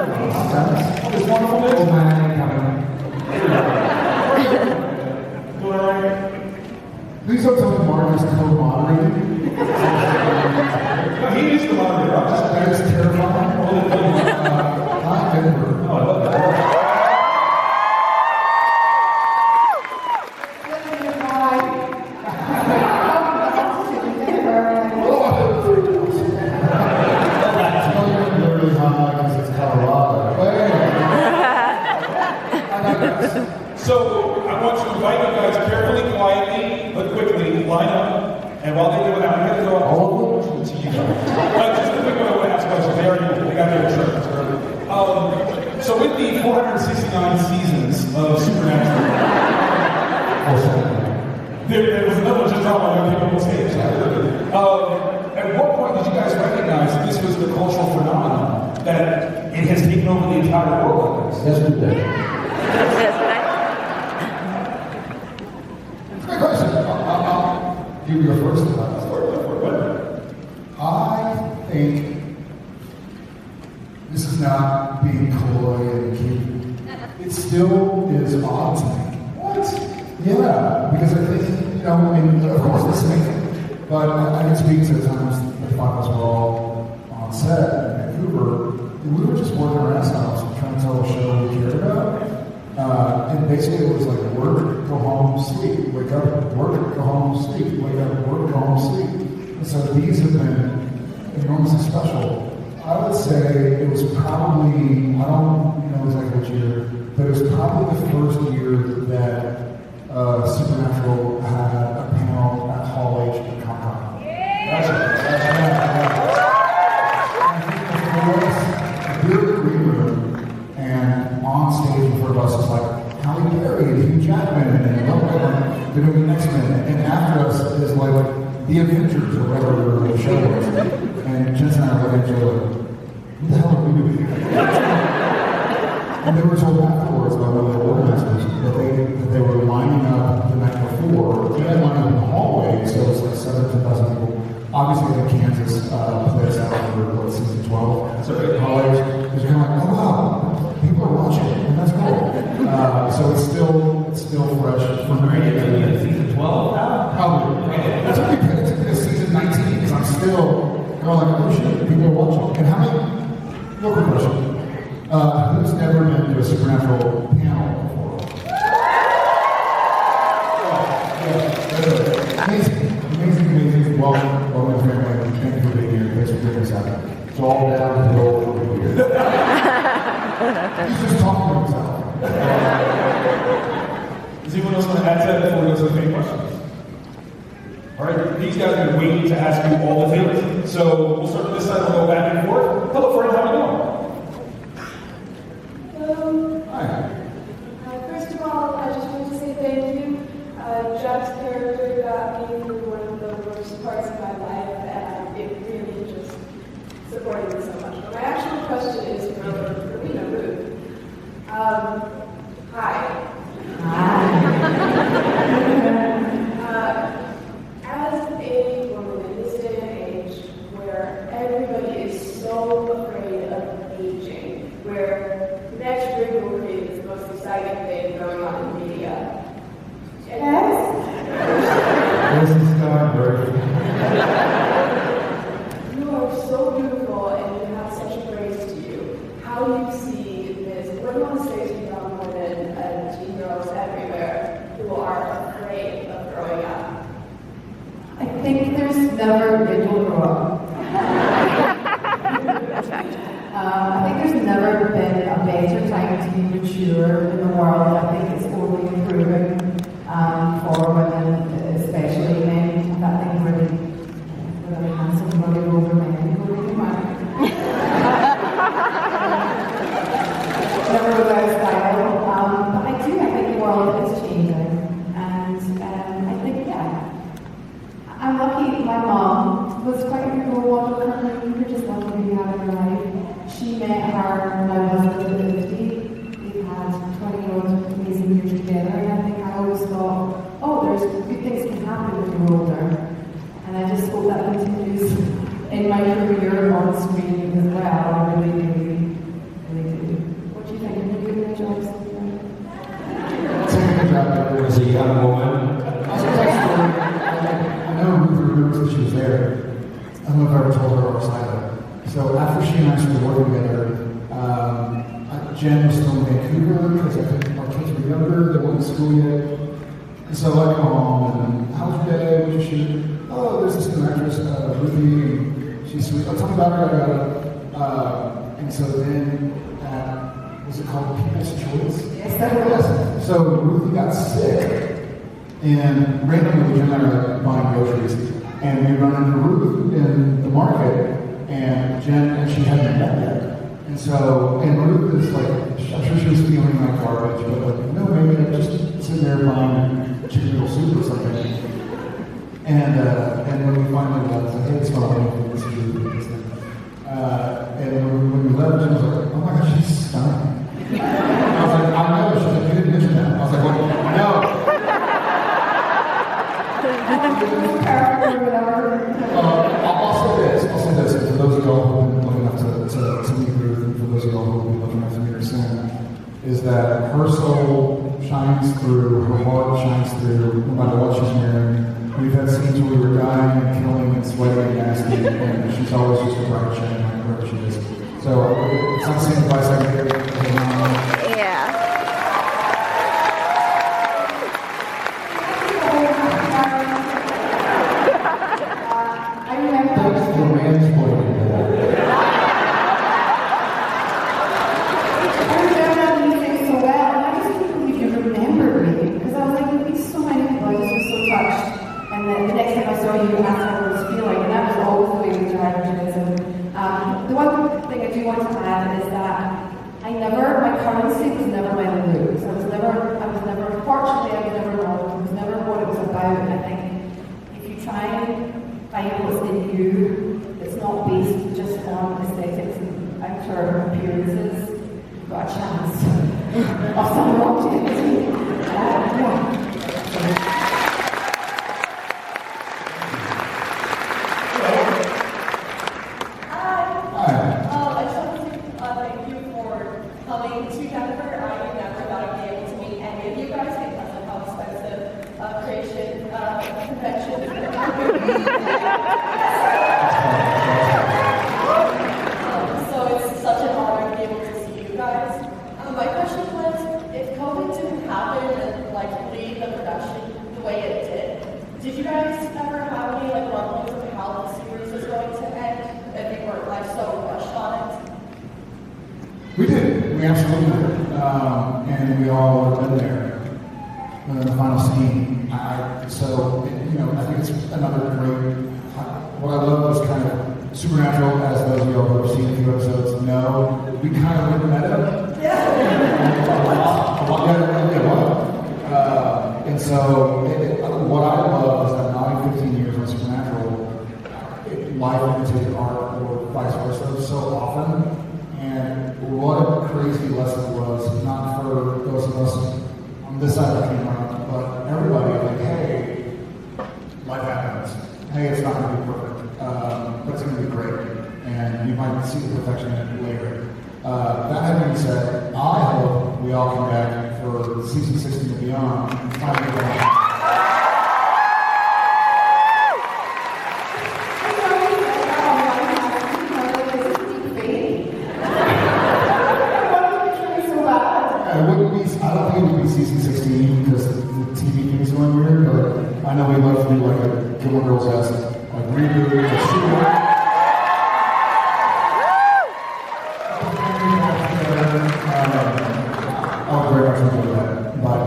This wonderful news. Oh man, coming. Please don't tell me Mark is co-moderating. No, he is the moderator. That is terrifying. Hi, Denver. Oh, I love that. Really high because it's Colorado. So I want to invite you guys carefully, quietly, but quickly, line up. And while they do it, I'm going to throw out all of them to you guys. Just a quick one, I want to ask questions. They got their insurance. So with the 469 seasons of Supernatural, there was another just drama on people on stage. At what point did you guys recognize that this was the cultural phenomenon, that it has taken over the entire world? Yes, we did. Great question. I'll give you the first one. I think this is not being coy and cute. It still is odd to me. What? Yeah, because I think, I mean, of course listening, but I can speak to the times the five of us were all on set in Vancouver, and we were just working our ass off trying to tell a show we cared about. And basically it was like work, go home, sleep, wake up, work, go home, sleep, wake up, work, go home, sleep. And so these have been enormously special. I would say it was probably, I don't know exactly which year, but it was probably the first year that Supernatural had a panel at Hall H at Comic-Con. That's right. We were in the green room, and on stage in front of us was like Halle Berry and Hugh Jackman and they're doing the X-Men, and after us is like the Avengers or whatever the show was. And Jensen and I were looking at each other like, who the hell are we doing here? And they were told afterwards by one of the organizers that they were lining up the night before. They had lined up in the hallway, so it was like 7,000 people. Obviously, in Kansas, played us out for season 12. So at college, it was kind of like, oh wow, people are watching, and that's cool. So it's still fresh for me. Season 12? Probably. That's what we picked to season 19 because I'm still going like, oh shit, people are watching. And how many? Real quick question. Who's never been to a Supernatural panel before? Amazing. Welcome to family. Thank you for being here. Thanks for bringing us out. It's all downhill over here. He's just talking to himself. Does anyone else want to add to that before we go to the main questions? All right, these guys have been waiting to ask you all the favors. So we'll start with this side, we'll go back and forth. Hello, friend, how are you doing? Hi. First of all, I just want to say thank you. Jack's character got me through one of the worst parts of my life, and it really just supported me so much. But my actual question is for Ruth. Hi. As a woman in this day and age, where everybody is so afraid of aging, where the next wrinkle cream is the most exciting thing going on in media. Yes? This is Calvert. You are so beautiful and you have such a grace to you. How do you see this? What do you want to say to young women and teen girls everywhere who are afraid of growing up? I think there's never been a grow up. That's fact. I think there's never been a better time to be mature in the world. I think it's only improving for women, especially men. That thing really handsome running over men. Never without style. But I think the world is changing. And I think, I'm lucky my mom was quite a good role model for me. We were just lucky to have in her life. She met her when I was 50. We had 20 years after she and I started working together, Jen was still in Vancouver because I think our kids were younger, they weren't in school yet. And so I come home and, how was your day? What did you shoot? Oh, there's this new actress, Ruthie, and she's sweet. Oh, tell me about her. And so then, was it called People's Choice? Yes, that was. So Ruthie got sick, and randomly Jen and I are buying groceries, and we run into Ruth in the market, and Jen, and she hadn't met yet. And so, and Ruth is like, I'm sure she was feeling like garbage, but like, no, maybe I'm just sitting there buying chicken noodle soup or something. And when we finally left, I said, hey, it's fine, this is Ruth. And when we left, Jen was like, oh my gosh, she's stunning. I was like, I know. She's like, you didn't mention that. I was like, well, no. I'll say this, and for those of y'all who have been lucky enough to meet Ruth, and for those of y'all who have been lucky enough to meet her soon, is that her soul shines through, her heart shines through, no matter what she's wearing. We've had scenes where we were dying and killing and sweating and nasty, and she's always just a bright shining wherever she is. So it's not the same advice I can give. Yeah. I remember. That's the man's point. I remember you saying so well, and I just couldn't believe you remembered me because I was like, you'd be so many people, I just was so touched. And then the next time I saw you, you asked how I was feeling, and that was always the way we tried to do. The one thing I do want to add is that my currency was never my lose. I was never, fortunately, I was never wrong. It was never what it was about. And I think if you try and find what's in you, it's not based just on aesthetics and outer appearances, you've got a chance of some longevity. We did. We absolutely did. And we all have been there in the final scene. I think it's another great. What I love is kind of supernatural, as those of you who have seen a few episodes know. We kind of went meta. And so, what I love is that not in 15 years on Supernatural, life imitated art or vice versa so often. And what a crazy lesson it was, not for those of us on this side of the camera, but everybody, like, hey, life happens. Hey, it's not going to be perfect, but it's going to be great. And you might see the perfection in it later. That having been said, I hope we all come back for season 16 and beyond and finally I don't think it would be season 16 because the TV thing is going weird, but I know we'd love to do like a Gilmore Girls-esque like reboot or sequel. I would very much enjoy that. But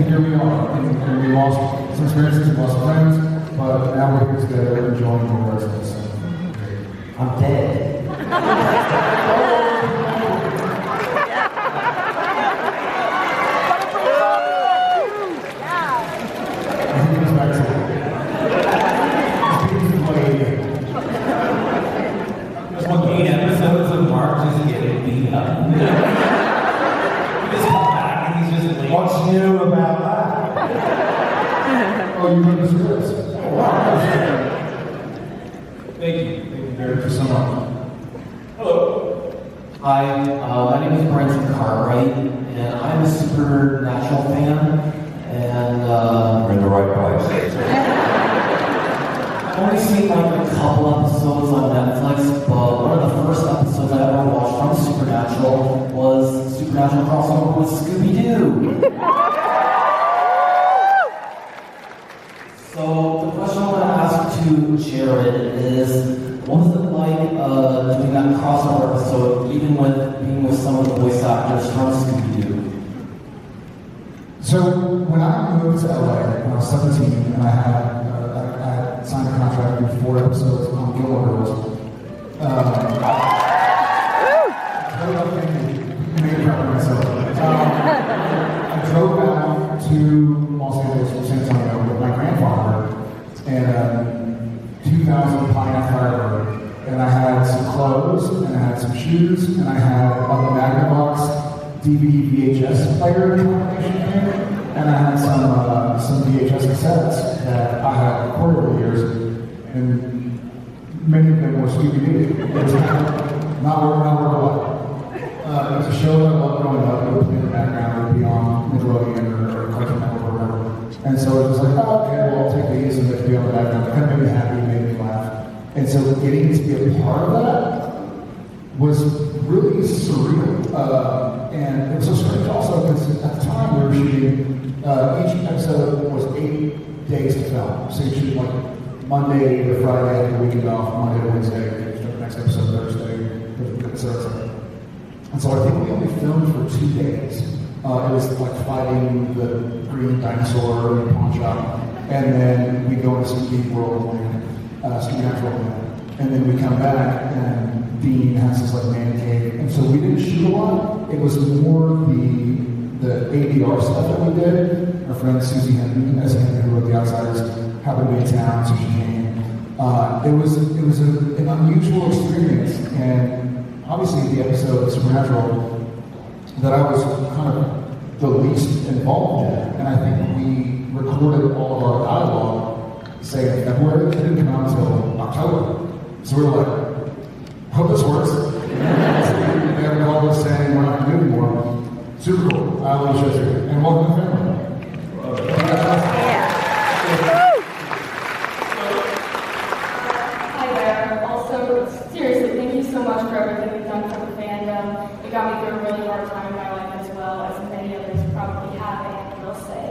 here we are. And we lost some experiences, we lost friends, but now we're here together enjoying the residents. I'm dead. There's 8 episodes of Mark just getting beat up. He just come back and he's just like, What's new about that? Oh, you read the scripts? Thank you Very much so much. Hello. Hi, my name is Brenton Cartwright, and I'm a Supernatural fan, and We're in the right place. I've only seen like a couple episodes on Netflix, but one of the first episodes I ever watched from Supernatural was Supernatural crossover with Scooby-Doo. So the question I want to ask to Jared is, what was it like doing that crossover episode, even with being with some of the voice actors from Scooby-Doo? So when I moved to LA when I was 17, and I had signed a contract to do 4 episodes on Gilmore Girls. I drove back to Los Angeles from San Antonio with my grandfather and 2,000 pine firework. And I had some clothes, and I had some shoes, and I had a Magnavox DVD VHS player combination here, and I had some VHS cassettes that I had recorded over the years, and many of them were Scooby-Doo. It was not working a lot. It was a show that I loved growing up. It would be in the background. It would be on Nickelodeon or Cartoon Network or whatever. And so it was like, oh, okay, well, I'll take these and they could be on the background. It kind of made me happy, made me laugh. And so getting to be a part of that was really surreal. And it was so strange also because at the time we were shooting, each episode was 8 days to film. So you shoot like Monday to Friday, the weekend off, Monday to Wednesday, next episode Thursday, etc. And so I think we only filmed for 2 days. It was like fighting the green dinosaur in the pawn shop, and then we go into Scooby World Land, Scooby Natural Land, and then we come back and Dean has this like man cave, and so we didn't shoot a lot. It was more the ADR stuff that we did. Our friend Susie Henry, who wrote The Outsiders, happened to be in town, so she came. It was an unusual experience, and obviously the episode of Supernatural that I was kind of the least involved in, and I think we recorded all of our dialogue, say in February. It didn't come out until October. So we were like, hope this works. They haven't called us saying we're not going to do anymore. Super cool. I love the show too. And welcome to the family. Hi there. Also, seriously, thank you so much for everything you've done for the fandom. It got me through a really hard time in my life as well, as many others probably have and will say.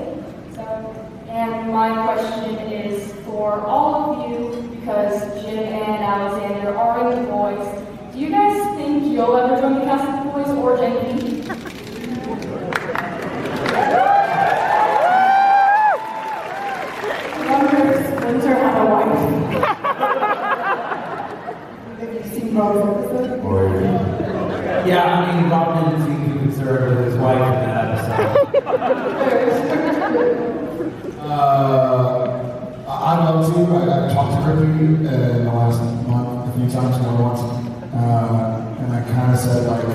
And my question is for all of you, because Jim and Alexander are in The Boys. Do you guys think you'll ever join the cast of The Boys or Gen V? I wonder if Spencer had a wife. Have you seen both episodes? Yeah, I mean, Bob didn't seem too concerned with his wife in that episode. I'd love to. I've talked to Ruthie in the last month a few times more once, and I kind of said like,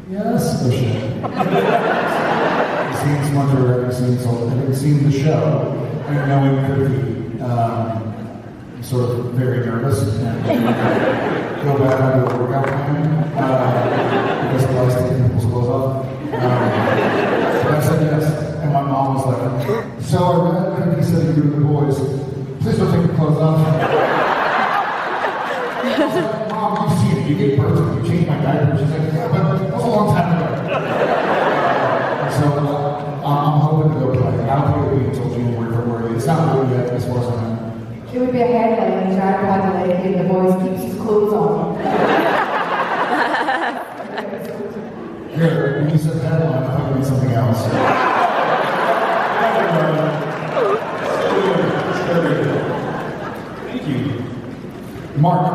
yes, for sure. I've seen Smudger, I've seen the show, and knowing Ruthie, I'm sort of very nervous and go back onto a workout plan because I like taking people's clothes off. But I said yes, and my mom was like, so I read he said you're doing The Boys. Please don't take your clothes off. I was like, Mom, you've seen it. You gave birth to me. You changed my diaper. She's like, yeah, but that was a long time ago. So I'm hoping to go play. I don't think it'll be until January, February. It's not really yet as far as I know. It would be a headline when Jared Padalecki and The Boys keeps his clothes on. Here, when you said headline, I thought it meant something else. Thank you. Mark.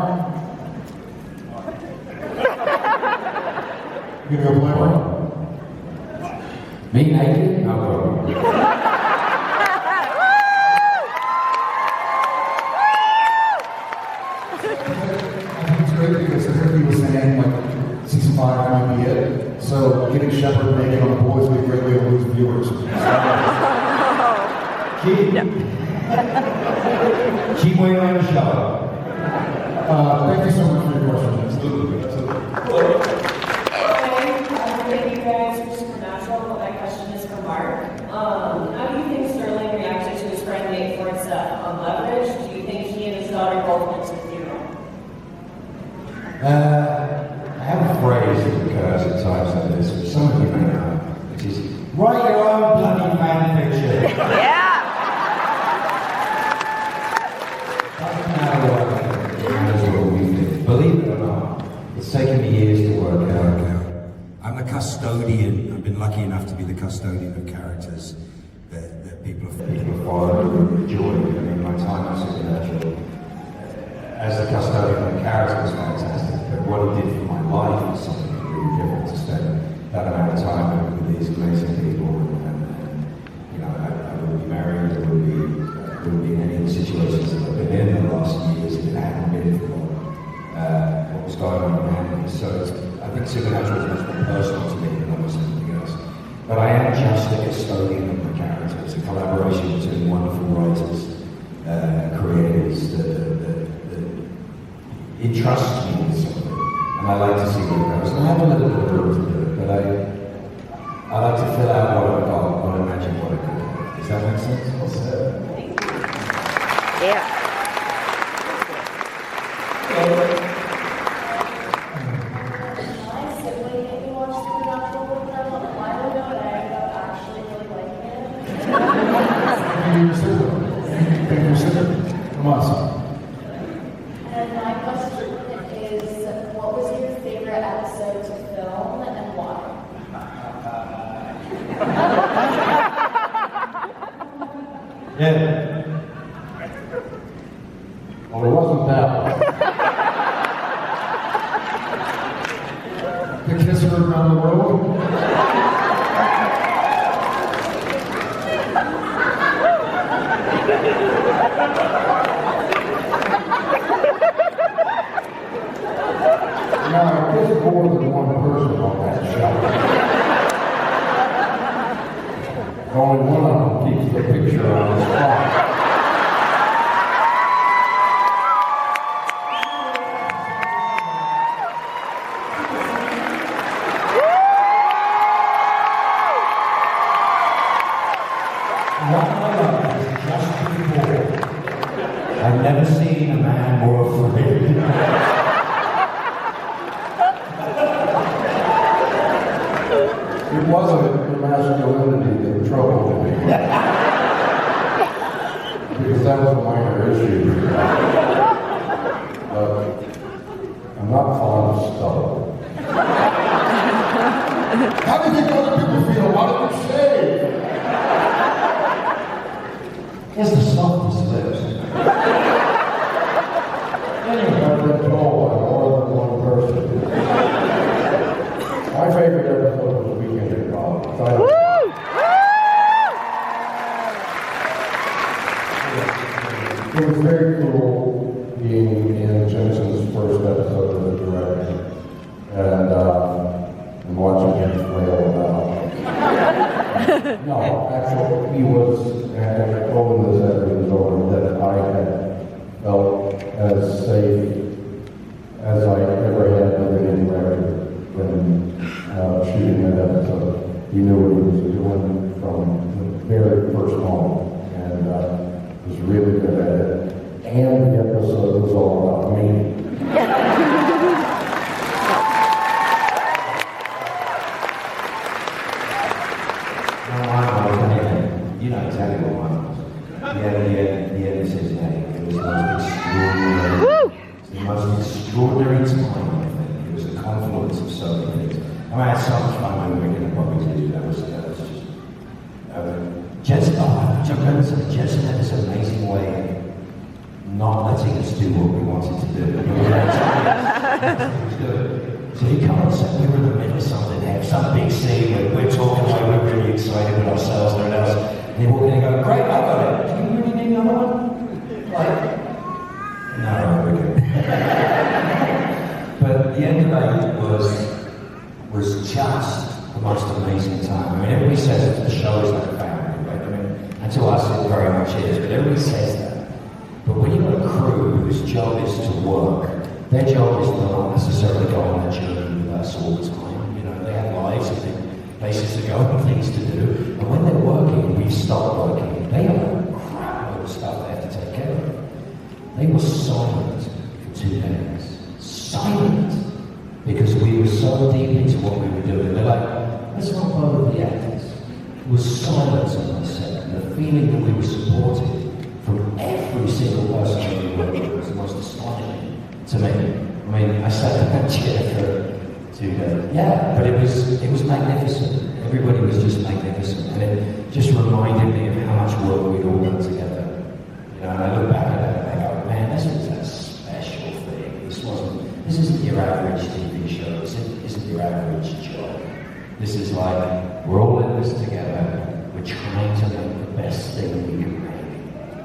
You gonna go play, Mark? Me naked? No, bro. Season 5 might be it. So getting Shepard naked on The Boys would be a great way to lose viewers. Keep waiting on the show. Thank you so much for your question. Absolutely. Thank you guys for Supernatural, but my question is for Mark. How do you think Sterling reacted to his friend Nate Ford's on leverage? Do you think he I have a phrase that occurs at times like this, which some of you may know, which is, write your own bloody fan fiction. Yeah! Doesn't matter what I think, it matters what we think. Believe it or not, it's taken me years to work out. I'm the custodian. I've been lucky enough to be the custodian of characters that people have followed and enjoyed. I mean, my time at Supernatural as the custodian of characters was fantastic, but what it did for my life was something really different to spend that amount of time with these amazing people. And you know, I wouldn't be married, I wouldn't be in any of the situations that I've been in the last years if it hadn't been for what was going on around me. So I think Supernatural is much more personal to me than almost anything else. But I am just a custodian of the character. It's a collaboration between wonderful writers and creators that entrust me with something. And I like to see where it goes. And I have a little bit of room to do it, but I like to fill out what I've got, not imagine what I could do. Does that make sense? Yeah. And my question is, what was your favorite episode to film and why? Yeah. Well, it wasn't that one. The kisser around the road. No, there's more than one person on that show. Only one of them keeps the picture on the spot. What I love is just before. I've never seen a man more afraid. It wasn't your masculinity that troubled me. Because that was a minor issue. But I'm not fond of stubble. How do you think other people feel? What did you say? It's the softest lips. Anyway, I've been told by more than one person. My favorite episode was Weekend at Calvert. It was very cool being in Jensen's first episode of the director and watching him flail about. No, actually, he was, and I told him this after he was over, that I had felt as safe as I ever had with any director when shooting that episode. He knew what he was doing from the very first moment, and was really good at it. And the episode was all about me. You know exactly what mine was. The end is his name. It was the most extraordinary time, I think. It was a confluence of so many things. I mean, I had so much fun doing Wicked and Bobby too. That was just, Jensen had this amazing way of not letting us do what we wanted to do. So he comes and said, we were in the middle of something, have some big scene where we're talking like we're really excited with ourselves and everything else. And they walk in and go, great, I got it. Do you really need another one? Like, no, we're good. But the end of it was just the most amazing time. I mean, everybody says that the show is like a family, right? I mean, and to us it very much is, but everybody says that. But when you've got a crew whose job is to work, their job is to not necessarily go on that journey with us all the time. You know, they have lives and places to go and things to do. And when they're working, we start working, they have a crap load of stuff they have to take care of. They were silent for 2 days. Silent. what we were doing. They're like, let's not bother the actors. There was silence on my set, and the feeling that we were supported from every single person that we worked with was the most astonishing to me. I mean, I sat in that chair for 2 days. Yeah, but it was magnificent. Everybody was just magnificent, and it just reminded me of how much work we'd all done together. You know, and I look back at it and I go, man, this was a special thing. This isn't your average TV show. This isn't your average job. This is like, we're all in this together. We're trying to make the best thing we can make.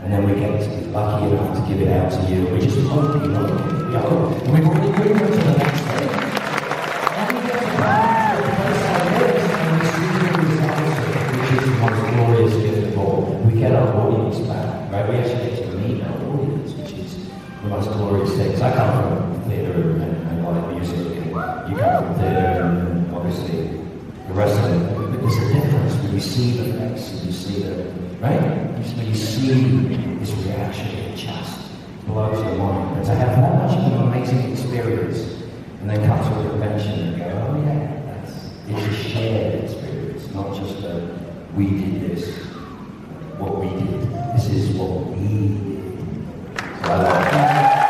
And then we get to be lucky enough to give it out to you. We just hope you love it. You know? And we've already moved on to the next thing. And we get to back to a place like this, and we see the results, which is the most glorious gift of all. We get our audience back, right? We actually get to meet our audience, which is the most glorious thing. I come from theatre and live music, and you come from theatre, and obviously the rest of it. But there's a difference when you see the face, and you see the, right? When you see this reaction, it just blows your mind. And to have that much of an amazing experience, and then come to a convention and go, oh yeah, it's a shared experience, not just a, we did this, what we did. This is what we did. So I like that.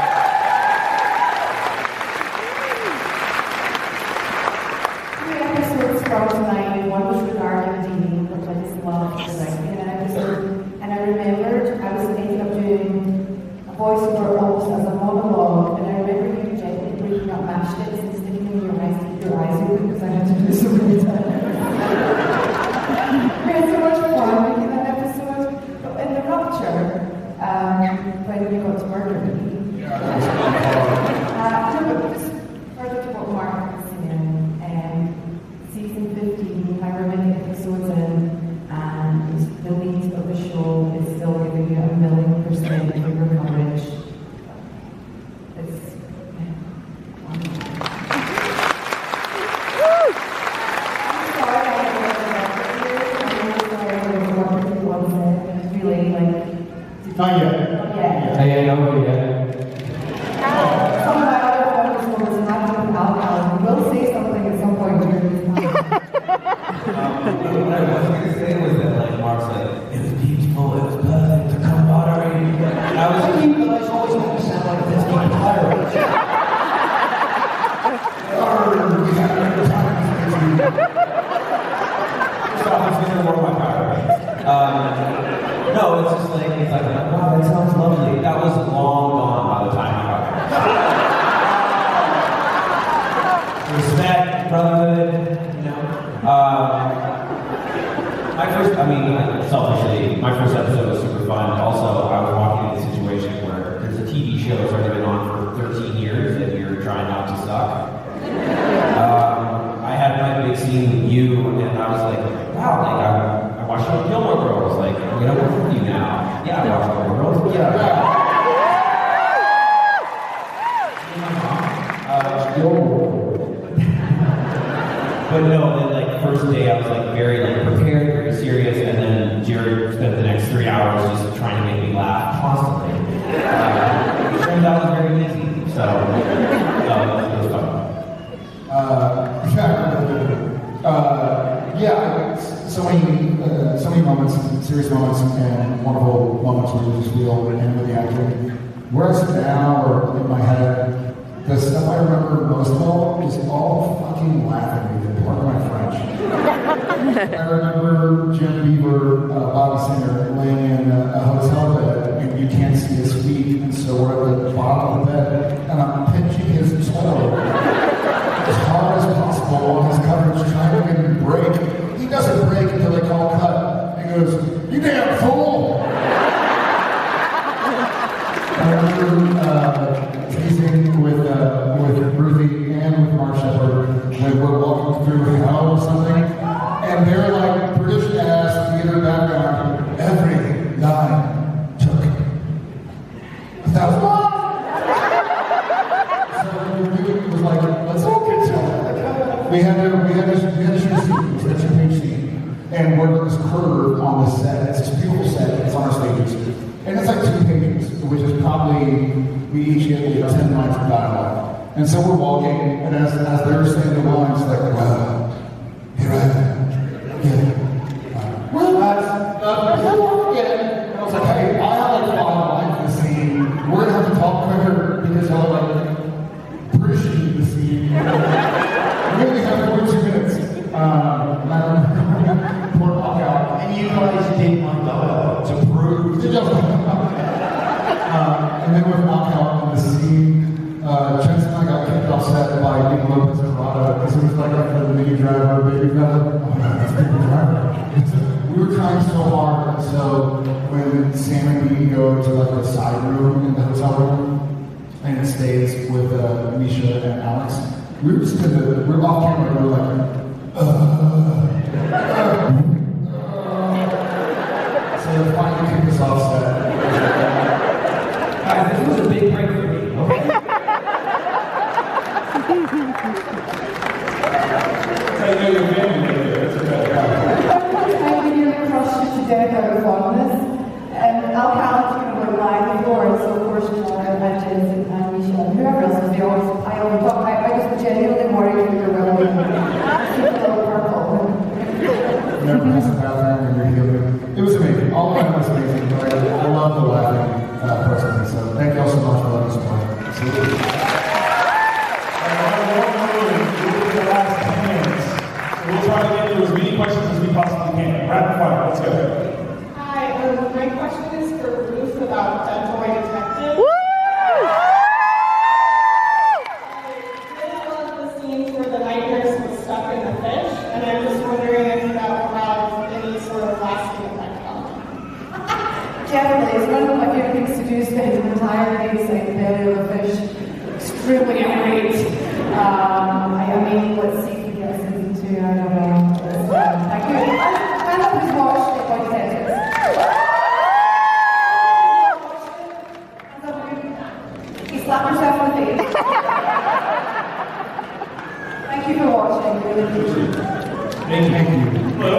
From tonight, one was regarding dating, which I just loved because I did an episode, and I remembered I was thinking of doing a voiceover almost as a monologue, and I remember you gently breaking up matchsticks and sticking them in your eyes to keep your eyes open because I had to do so many times. We had so much fun making that episode, but in the rupture, when you got to murder me, no, but just further to what Mark was saying. Season 15, however many episodes in, and the lead of the show is still giving you 1,000,000% of your coverage. It's really like. Not yet. Yeah. Hey, I know yet. Some of my other focus was not doing alcohol. We will say something at some point during this time. What I was going to say was that, like, Mark's like, it was beautiful, it was perfect, the camaraderie. And I was like, you guys always make me sound like this being pirates. Stop, let's get more of my power. No, it's just like, wow, that sounds lovely. That was long gone by the time I got there. Respect, brotherhood, you know. Selfishly, my first episode was super fun. Also, I was walking in a situation where there's a TV show that's already been on for 13 years and you're trying not to suck. I had my big scene with you, and I was like, wow, like, I watched Gilmore Girls. Like, I'm gonna work with you now. Yeah, I watched Gilmore Girls. Yeah. But no, then like first day I was like very like prepared, very serious, and then Jared spent the next 3 hours just trying to make me laugh constantly. It turns out it was very easy, so it was fun. So many moments, serious moments, and wonderful moments where you just feel and with the acting. Where I sit now, or in my head, the stuff I remember most of all is all fucking laughing at me. Pardon my French. I remember Jim Beaver, Bobby Singer, laying in a hotel bed, and you can't see his feet, and so we're at the bottom of the bed, and I'm pinching his toe as hard as possible on his coverage, trying to get him to break. He doesn't break until they call cut. He goes, "You damn fool!" I remember teasing with Ruthie and with Mark Shepard when we're walking through hell or something, and they're like British ass theater background. Every line took 1,000 miles. So it was like, let's all get to it. We had to shoot a scene, we had to shoot a scene, and we're on this curve on the set. It's this beautiful set. It's on our stages. And it's like 2 pages, which is probably, we each get 10 lines of dialogue. And so we're walking, and as they're saying the lines, like, wow, here I am. Yeah. Well, that's, yeah. And I was like, hey, I have like 5 lines in the scene. We're gonna have to talk quicker because y'all like appreciate the scene. We only have 42 minutes. Poor knockout. And you guys did my goal to prove And then with knockout in the scene, Jensen and I got kicked off set by Nick Lopez and Rada because it was like after the mini driver, baby driver. Oh man, that's Baby Driver. We were trying so hard, and so when Sam and me go to like the side room in the hotel room, and it stays with Misha and Alex, we were just we're off camera, and we're like, so they finally kicked us off set. Guys, this was a big break for me, okay? I know your family made it. It's okay. I'm here crushed to death out of fondness. Al Calvert's going to go live before, so of course, and Jensen and Misha and whoever else is there always pile on top. I was genuinely worried if you were willing to keep a little purple. Never missed a bathroom when you're healing. It was amazing. All of it was amazing. But I love the laughing personally. So thank you all so much for letting us play. Absolutely. The last 10 minutes. We'll try to get through as many questions as we possibly can. Rapid fire, let's go. Hi, my question is for Ruth about Dental Detective. I really love the scenes where the night nurse was stuck in the fish, and I'm just wondering if that will have any sort of lasting effect on them. Definitely, it's one of my favorite things to do, spend an entire day saying the belly of a fish, extremely irate. I mean, let's see if we get season 2, I don't know. Thank you. I love this watch, they point Tetris. You slap yourself in the face. Thank you for watching, really appreciate it. Thank you. Hello.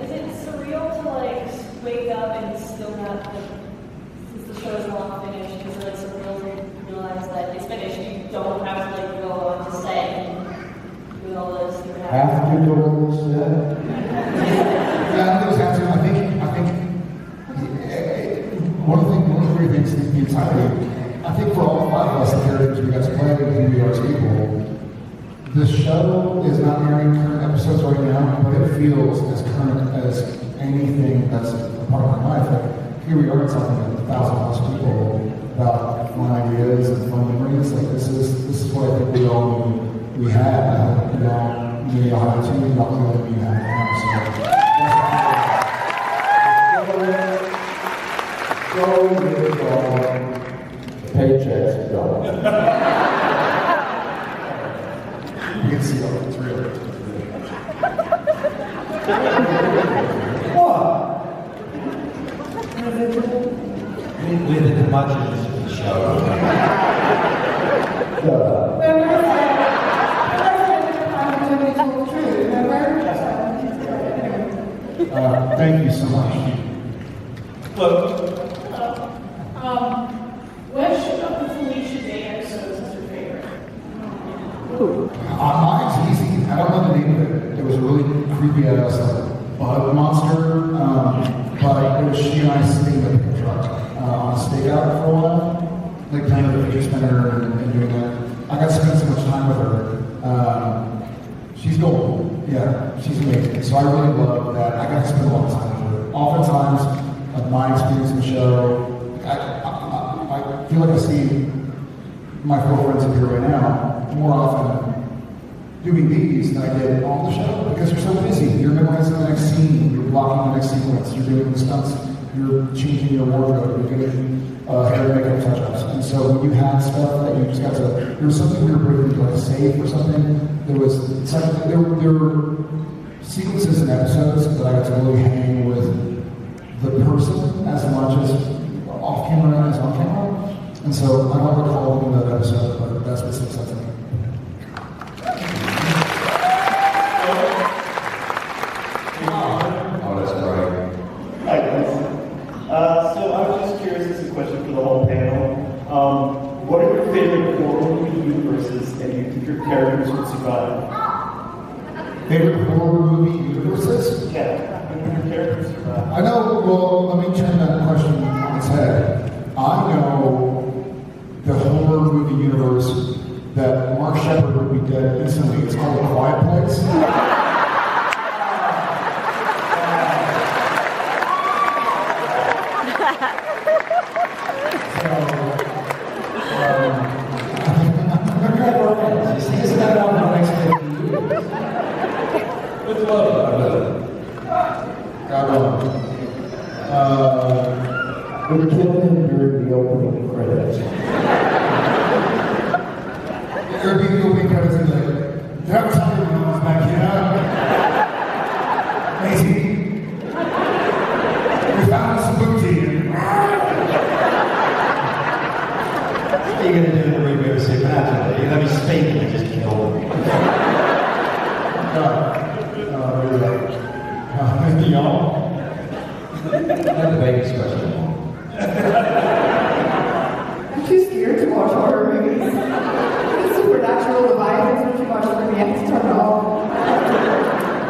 Is it surreal to like wake up and still not, since the show is not finished, is it like surreal to realize that it's finished, you don't have to like go on to set and do all this? Have to do this. Yeah, I think it was absolutely. I think one of the great things the entire. I think for all 5 of us, the characters we got to play and we are people. The show is not airing current episodes right now, but it feels as current as anything that's a part of my life. Like, here we are talking to 1,000+ people about fun ideas and fun memories. Like this is what I think we had. Maybe I'll have 2, not only that we have now. So The paychecks go. you can see it's real. What? We're the curmudgeons of the show. Thank you so much. Hello. Which of the Felicia Day episodes is your favorite? Mine's easy. I don't know the name of it. It was a really creepy ass bug monster. But it was she and I sitting in the pickup truck on a stakeout for a while. Like playing with the fidget spinner and doing that. I got to spend so much time with her. She's gold. Yeah, she's amazing. So I really love that. I got to spend a lot of time with her. Oftentimes, my experience in the show, I feel like I see my 4 friends up here right now more often doing these than I did on the show because you're so busy. You're memorizing the next scene, you're blocking the next sequence, you're doing the stunts, you're changing your wardrobe, you're doing hair and makeup touch-ups. And so when you had stuff that you just got to, there was something we were bringing to like save or something. There were sequences and episodes that I got to really hang with the person as much as off camera as on camera. And so I don't recall in that episode, but that's what sticks out to me. Oh, that's great. Hi guys. So I was just curious, this is a question for the whole panel. universes any of your characters would survive? Favorite horror movie universes? Yeah, any of your characters survive. I know, well, let me turn that question on its head. I know the horror movie universe that Mark Shepard would be dead instantly. It's called A Quiet Place. With love. We killed him during the opening credits. There'd be the opening credits and like, did I ever tell you when I was back here? Maisie, we found some booty. What are you going to do in the reboot supernatural? You're going to be speaking and just kill him. Y'all. Not the baby's question. I'm too scared to watch horror movies. The supernatural revival is what you watch for me. I have to turn it off.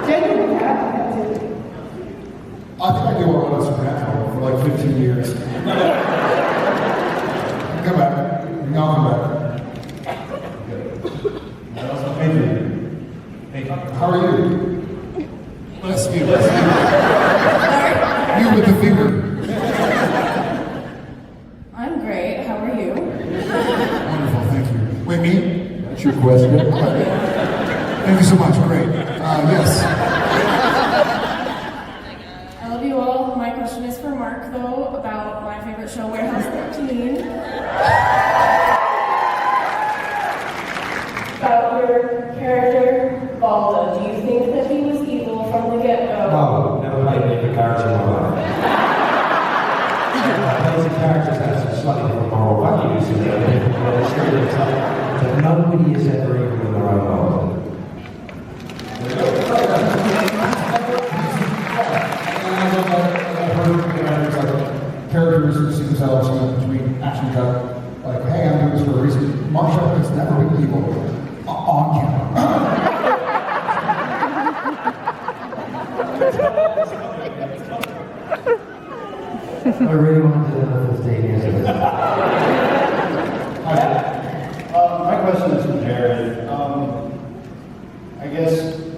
Genuinely, I have to. I think I do a lot of Supernatural for like 15 years. Come back. Y'all come back. Thank you. Thank you. How are you? Bless you. You with the finger. I'm great. How are you? Wonderful, thank you. Wait, me? That's your question? Thank you so much, great. Yes. I love you all. My question is for Mark, though, about my favorite show, Warehouse 13. About your character, Balda, do you think that he was evil from the get-go? No, never played any good character in my life. Those characters have some slightly different moral values and they're different moral stereotypes, but nobody is ever evil in their own world. Characters who see themselves between action cut, like, hey, I'm doing this for a reason. Mark Shepard has never been evil on camera. I really wanted to know 15 years ago. My question is for Jared. I guess,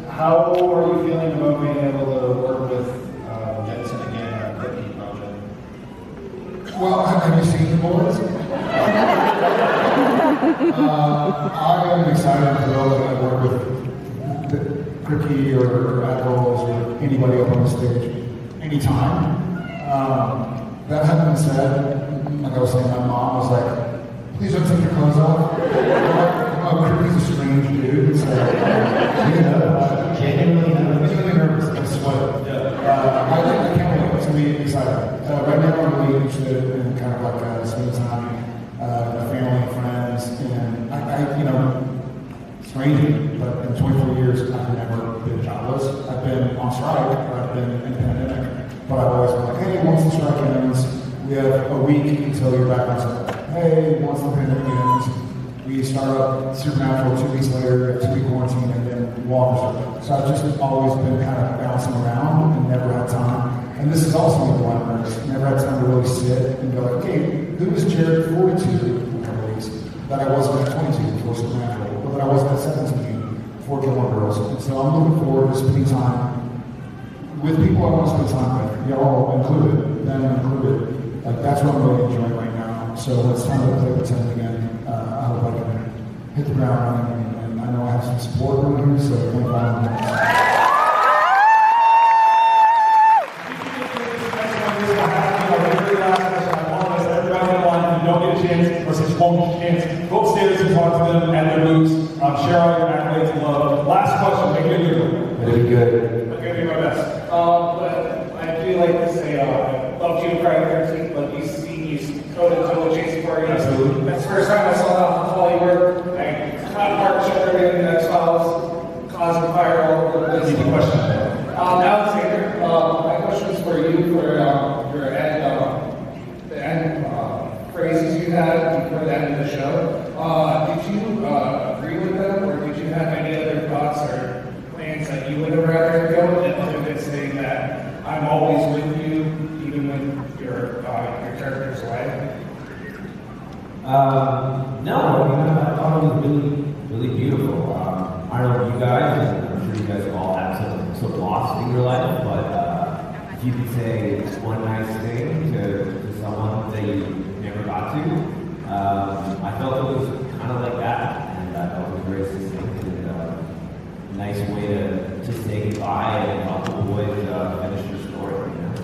how are you feeling about being able to work with Jensen again on a cookie project? Well, have you seen the boys? I am excited to know that I work with Cricky or Admirals or anybody up on the stage anytime. That having been said, like I was saying, my mom was like, please don't take your clothes off. Cricky's a strange dude, so genuinely nervous. I sweat. I can't wait. It's going to be exciting. Right now, I'm really interested in kind of like spending time with family and friends. And I strangely, but in 24 years, I've never been jobless. I've been on strike, or I've been in the pandemic. But I've always been like, hey, once the strike ends, we have a week until you're back on set. Hey, once the pandemic ends, we start up Supernatural 2 weeks later, 2-week quarantine, and then Walker. So I've just always been kind of bouncing around and never had time. And this is also one where I never had time to really sit and go like, okay, who was Jared 42 in a couple weeks that I wasn't at 22 before Supernatural, or that I wasn't at 17 before Gilmore Girls. And so I'm looking forward to spending time with people I want to spend time with, y'all included, them included. Like, that's what I'm really enjoying right now. So when it's time to play pretend again, I hope I can hit the ground running, and I know I have some support around here, so thank you. Go upstairs and talk to them at their booths. Share all your accolades and love. Last question, make it good. Really good. I'm going to do my best. But I do like to say, I loved you in Friday 13th, but you see you toe-to-toe with Jason Party. Absolutely. That's the first time I saw how tall you were. I caught Mark Shepard in the X-Files, causing fire all over the place. Easy question. Alexander, my question is for you, for your the end phrases you had before end of the show. Did you agree with them, or did you have any other thoughts or plans that you would have rather go, other than saying that I'm always with you, even when your character's away? No, I thought it was really beautiful. I don't know you guys, and I'm sure you guys have all had some loss in your life, but if you could say one nice thing to someone that you never got to, I felt it was kind of like that, and I thought it was very succinct and a nice way to say goodbye and help the boys finish their story. You know?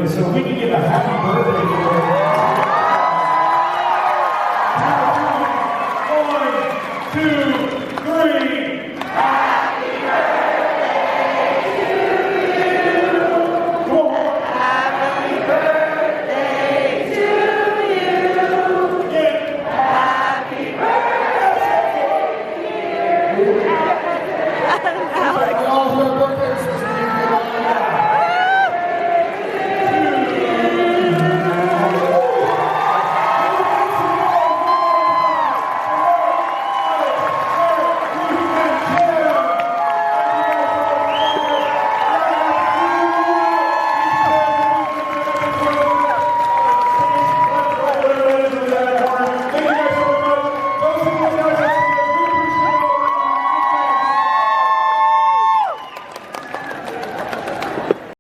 So we can give a happy birthday to her. 1, 2, 3. Happy birthday to you. Happy birthday to you. Happy birthday to you. All her birthdays.